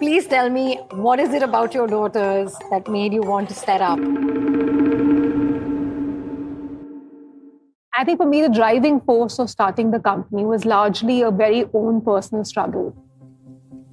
Please tell me, what is it about your daughters that made you want to set up? I think for me, the driving force of starting the company was largely a very own personal struggle.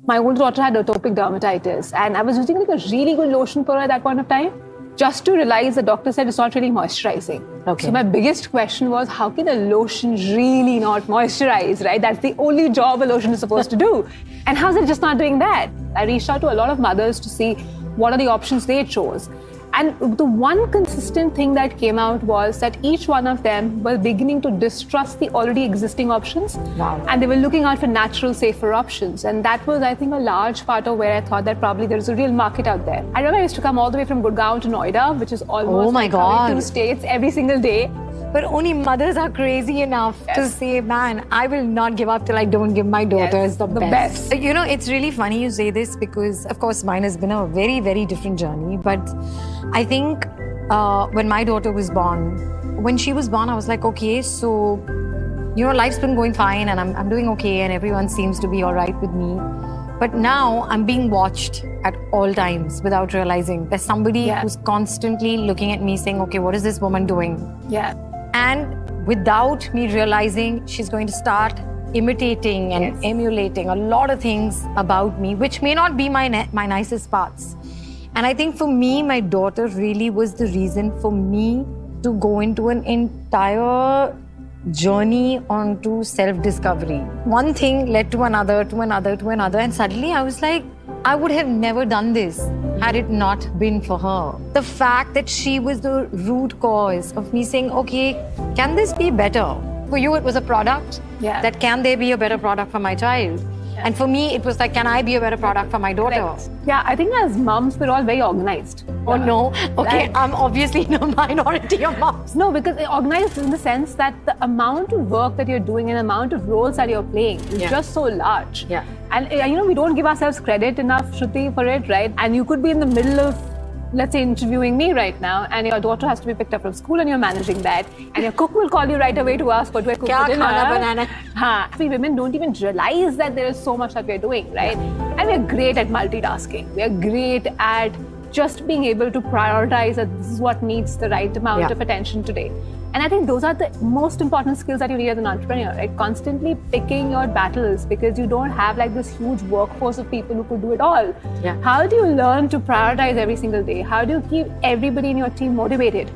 My older daughter had atopic dermatitis, and I was using like a really good lotion for her at that point of time, just to realize the doctor said it's not really moisturizing. Okay. So my biggest question was, how can a lotion really not moisturize, right? That's the only job a lotion is supposed to do. And how's it just not doing that? I reached out to a lot of mothers to see what are the options they chose. And the one consistent thing that came out was that each one of them were beginning to distrust the already existing options. Wow. And they were looking out for natural, safer options. And that was, I think, a large part of where I thought that probably there's a real market out there. I remember I used to come all the way from Gurgaon to Noida, which is almost like coming 2 states every single day. But only mothers are crazy enough to say, man, I will not give up till I don't give my daughters the best. You know, it's really funny you say this because, of course, mine has been a very, very different journey. But I think when my daughter was born, when she was born, I was like, okay, so, you know, life's been going fine and I'm doing okay and everyone seems to be all right with me. But now I'm being watched at all times without realizing. There's somebody who's constantly looking at me saying, okay, what is this woman doing? Yeah. And without me realizing, she's going to start imitating and emulating a lot of things about me, which may not be my nicest parts. And I think for me, my daughter really was the reason for me to go into an entire journey onto self-discovery. One thing led to another, to another, to another. And suddenly I was like, I would have never done this had it not been for her. The fact that she was the root cause of me saying, okay, can this be better? For you, it was a product. Yeah. That can there be a better product for my child? And for me, it was like, can I be a better product for my daughter? Right. Yeah, I think as moms, we're all very organized. Oh no, okay, I'm obviously in a minority of moms. No, because organized in the sense that the amount of work that you're doing and the amount of roles that you're playing is just so large. Yeah. And you know, we don't give ourselves credit enough, Shruti, for it, right? And you could be in the middle of, let's say, interviewing me right now, and your daughter has to be picked up from school and you're managing that, and your cook will call you right away to ask what do I cook for dinner. We women don't even realize that there is so much that we're doing, right? And we're great at multitasking. We're great at just being able to prioritize that this is what needs the right amount of attention today. And I think those are the most important skills that you need as an entrepreneur, right? Constantly picking your battles because you don't have like this huge workforce of people who could do it all. Yeah. How do you learn to prioritize every single day? How do you keep everybody in your team motivated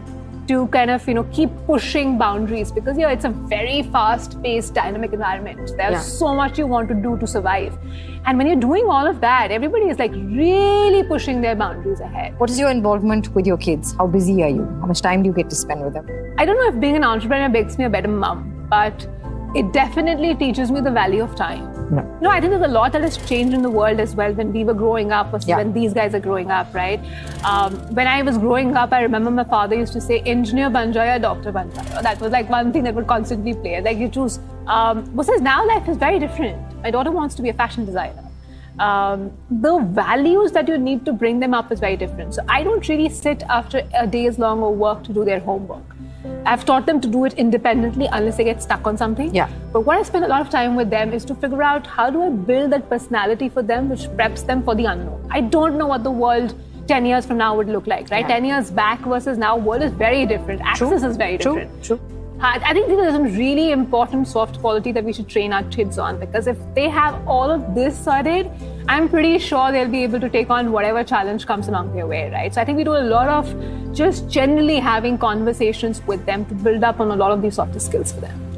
to kind of, you know, keep pushing boundaries? Because, you know, it's a very fast-paced, dynamic environment. There's so much you want to do to survive. And when you're doing all of that, everybody is like really pushing their boundaries ahead. What is your involvement with your kids? How busy are you? How much time do you get to spend with them? I don't know if being an entrepreneur makes me a better mom, but it definitely teaches me the value of time. No, I think there's a lot that has changed in the world as well when we were growing up versus when these guys are growing up, right? When I was growing up, I remember my father used to say, engineer ban jao ya doctor ban jao. That was like one thing that would constantly play. Like you choose. Versus now life is very different. My daughter wants to be a fashion designer. The values that you need to bring them up is very different. So I don't really sit after a day's long of work to do their homework. I've taught them to do it independently unless they get stuck on something. Yeah. But what I spend a lot of time with them is to figure out how do I build that personality for them which preps them for the unknown. I don't know what the world 10 years from now would look like, right? 10 years back versus now, world is very different. Access is very different. True. I think there's some really important soft quality that we should train our kids on, because if they have all of this sorted, I'm pretty sure they'll be able to take on whatever challenge comes along their way, right? So I think we do a lot of just generally having conversations with them to build up on a lot of these softer skills for them.